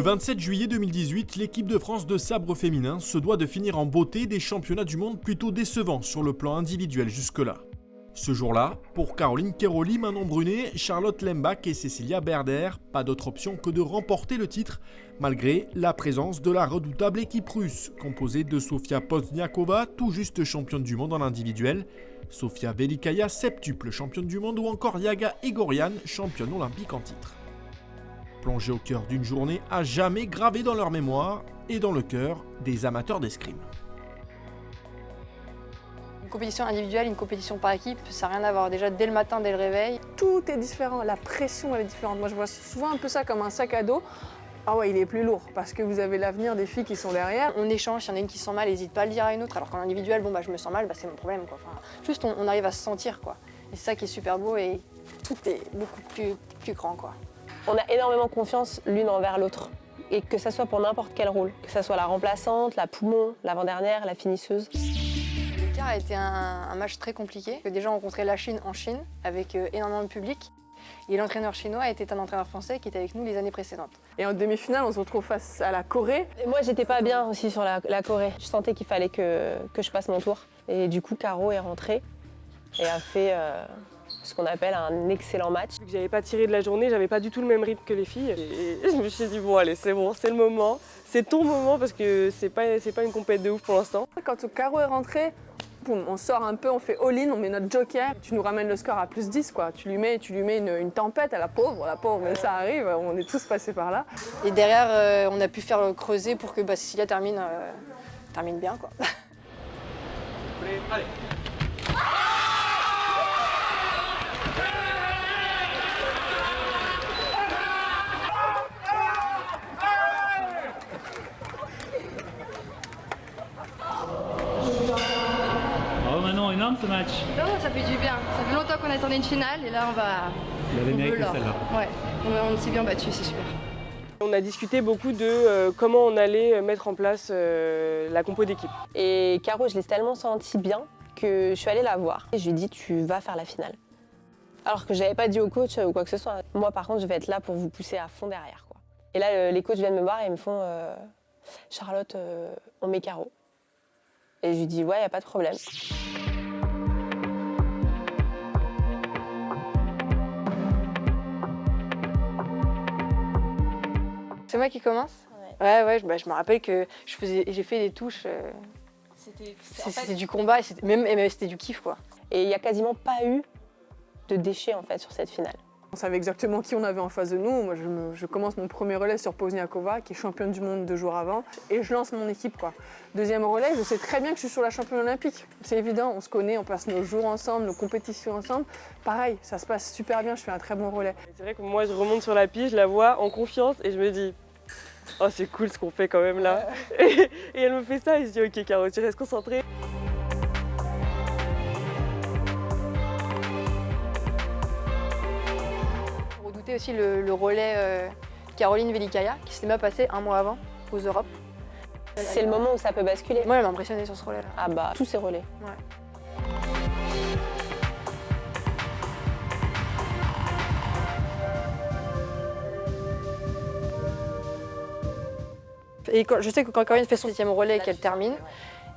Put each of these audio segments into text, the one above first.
Le 27 juillet 2018, l'équipe de France de sabre féminin se doit de finir en beauté des championnats du monde plutôt décevants sur le plan individuel jusque-là. Ce jour-là, pour Caroline Queroli, Manon Brunet, Charlotte Lembach et Cécilia Berder, pas d'autre option que de remporter le titre, malgré la présence de la redoutable équipe russe, composée de Sofia Pozniakova, tout juste championne du monde en individuel, Sofia Velikaya, septuple championne du monde, ou encore Yaga Egorian, championne olympique en titre. Plongés au cœur d'une journée à jamais gravée dans leur mémoire et dans le cœur des amateurs d'escrime. Une compétition individuelle, une compétition par équipe, ça n'a rien à voir. Déjà dès le matin, dès le réveil. Tout est différent, la pression elle est différente. Moi je vois souvent un peu ça comme un sac à dos. Ah ouais, il est plus lourd parce que vous avez l'avenir des filles qui sont derrière. On échange, s'il y en a une qui se sent mal, n'hésite pas à le dire à une autre. Alors qu'en individuel, je me sens mal, c'est mon problème, quoi. Enfin, juste on arrive à se sentir, quoi. Et c'est ça qui est super beau et tout est beaucoup plus grand, quoi. On a énormément confiance l'une envers l'autre. Et que ça soit pour n'importe quel rôle. Que ça soit la remplaçante, la poumon, l'avant-dernière, la finisseuse. L'écart a été un match très compliqué. J'ai déjà rencontré la Chine en Chine avec énormément de public. Et l'entraîneur chinois était un entraîneur français qui était avec nous les années précédentes. Et en demi-finale, on se retrouve face à la Corée. Et moi, j'étais pas bien aussi sur la Corée. Je sentais qu'il fallait que je passe mon tour. Et du coup, Caro est rentrée et a fait ce qu'on appelle un excellent match. Vu que j'avais pas tiré de la journée, j'avais pas du tout le même rythme que les filles. Et je me suis dit, bon allez, c'est bon, c'est le moment. C'est ton moment parce que c'est pas une compète de ouf pour l'instant. Quand Caro est rentrée, boum, on sort un peu, on fait all-in, on met notre joker. Tu nous ramènes le score à plus 10, quoi. Tu lui mets une tempête à la pauvre, mais ça arrive, on est tous passés par là. Et derrière, on a pu faire creuser pour que Cécilia termine bien, quoi. Allez. Manon, énorme ce match. Non, ça fait du bien. Ça fait longtemps qu'on attendait une finale et là Vous avez mérité celle-là. Ouais, on s'est bien battu, c'est super. On a discuté beaucoup de comment on allait mettre en place la compo d'équipe. Et Caro, je l'ai tellement senti bien que je suis allée la voir. Et je lui ai dit, tu vas faire la finale. Alors que je n'avais pas dit au coach ou quoi que ce soit. Moi, par contre, je vais être là pour vous pousser à fond derrière, quoi. Et là, les coachs viennent me voir et ils me font Charlotte, on met Caro. Et je lui dis, ouais, il n'y a pas de problème. C'est moi qui commence ? Ouais, je me rappelle que j'ai fait des touches. C'était du combat, et c'était du kiff, quoi. Et il n'y a quasiment pas eu de déchets en fait sur cette finale. On savait exactement qui on avait en face de nous. Moi, je commence mon premier relais sur Pozniakova, qui est championne du monde 2 jours avant, et je lance mon équipe, quoi. Deuxième relais, je sais très bien que je suis sur la championne olympique. C'est évident, on se connaît, on passe nos jours ensemble, nos compétitions ensemble. Pareil, ça se passe super bien, je fais un très bon relais. C'est vrai que moi, je remonte sur la piste, je la vois en confiance et je me dis, oh, c'est cool ce qu'on fait quand même là. Et elle me fait ça et je dis, ok, Caro, tu restes concentrée. Aussi le relais Caroline Velikaya qui s'est mal passé un mois avant aux Europes. C'est le moment où ça peut basculer. Moi, elle m'a impressionnée sur ce relais-là. Ah bah, tous ces relais. Ouais. Et je sais que quand Caroline fait son 7e relais et qu'elle termine,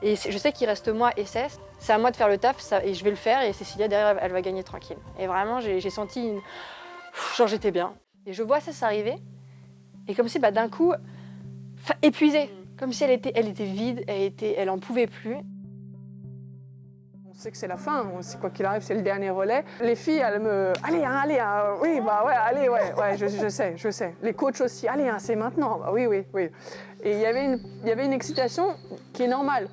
et je sais qu'il reste moi et Cess, c'est à moi de faire le taf et je vais le faire et Cécilia derrière elle va gagner tranquille. Et vraiment j'ai senti genre j'étais bien. Et je vois Cess arriver et comme si d'un coup, épuisée, comme si elle était vide, elle en pouvait plus. On sait que c'est la fin, on sait quoi qu'il arrive, c'est le dernier relais. Les filles, elles me... Allez, oui, allez, je sais. Les coachs aussi, allez, c'est maintenant, oui. Et il y avait une excitation qui est normale.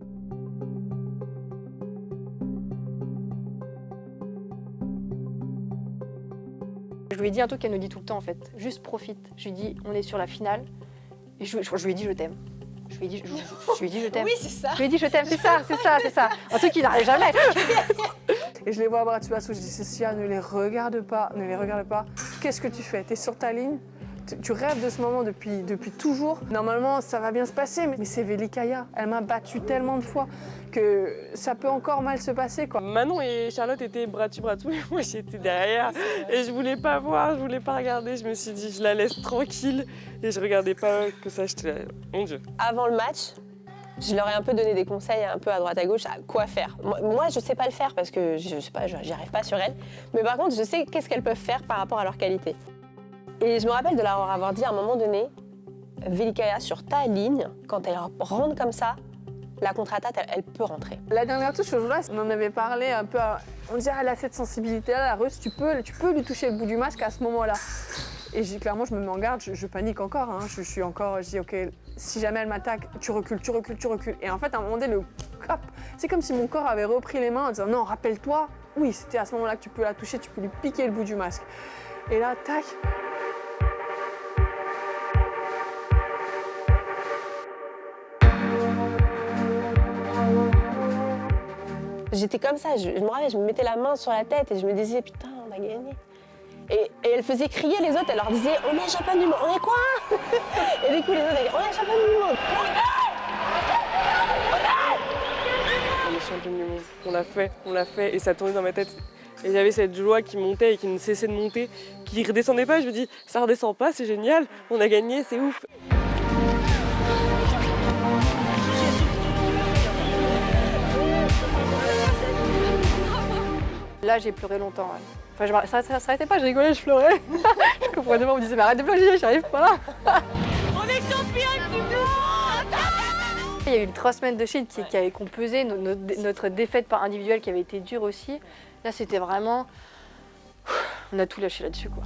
Je lui ai dit un truc qu'elle nous dit tout le temps en fait, juste profite. Je lui ai dit, on est sur la finale, et je lui ai dit je t'aime. Je lui ai dit je t'aime. Oui, c'est ça. Je lui ai dit je t'aime, c'est ça. Un truc qui n'arrive jamais. Et je les vois à bras dessus, je dis Cécilia, ne les regarde pas. Qu'est-ce que tu fais? T'es sur ta ligne, tu rêves de ce moment depuis toujours. Normalement, ça va bien se passer, mais c'est Velikaya. Elle m'a battue tellement de fois que ça peut encore mal se passer, quoi. Manon et Charlotte étaient bras dessus, et moi j'étais derrière. Et je voulais pas voir, je voulais pas regarder. Je me suis dit, je la laisse tranquille. Et je regardais pas que ça, j'étais là, mon Dieu. Avant le match, je leur ai un peu donné des conseils un peu à droite à gauche à quoi faire. Moi je sais pas le faire parce que je sais pas, j'y arrive pas sur elles. Mais par contre, je sais qu'est-ce qu'elles peuvent faire par rapport à leur qualité. Et je me rappelle de leur avoir dit à un moment donné, Velikaya, sur ta ligne, quand elle rentre comme ça, la contre-attaque, elle peut rentrer. La dernière touche, ce jour-là, on en avait parlé un peu. On disait, elle a cette sensibilité-là, la Russe, tu peux lui toucher le bout du masque à ce moment-là. Et clairement, je me mets en garde, je panique encore. Hein. Je dis, ok, si jamais elle m'attaque, tu recules. Et en fait, à un moment donné, c'est comme si mon corps avait repris les mains en disant, non, rappelle-toi, oui, c'était à ce moment-là que tu peux la toucher, tu peux lui piquer le bout du masque. Et là, tac. J'étais comme ça, je me rappelle, je me mettais la main sur la tête et je me disais, putain, on a gagné. Et elle faisait crier les autres, elle leur disait, on est champion du monde, on est quoi? Et du coup, les autres, elles disaient, on est champion du monde. On est champion du monde, on l'a fait, et ça tournait dans ma tête. Et j'avais cette joie qui montait et qui ne cessait de monter, qui redescendait pas. Je me dis, ça redescend pas, c'est génial, on a gagné, c'est ouf. Là, j'ai pleuré longtemps. Ouais. Enfin, ça s'arrêtait pas, je rigolais, je pleurais. Je comprenais pas, on me disait, mais arrête de pleurer, j'arrive pas. On est championne du monde! Il y a eu 3 semaines de shit qui avaient compensé notre défaite par individuelle qui avait été dure aussi. Là, c'était vraiment... On a tout lâché là-dessus, quoi.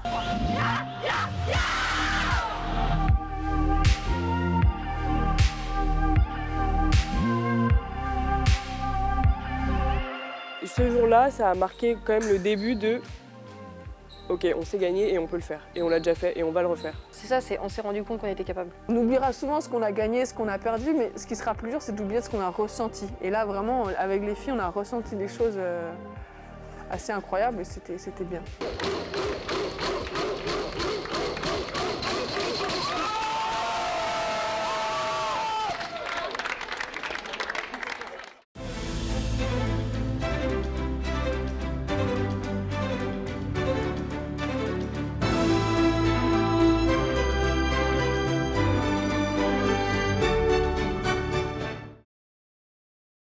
Ce jour-là, ça a marqué quand même le début de ok, on s'est gagné et on peut le faire. Et on l'a déjà fait et on va le refaire. C'est ça, on s'est rendu compte qu'on était capable. On oubliera souvent ce qu'on a gagné, ce qu'on a perdu, mais ce qui sera plus dur, c'est d'oublier ce qu'on a ressenti. Et là, vraiment, avec les filles, on a ressenti des choses assez incroyables et c'était bien.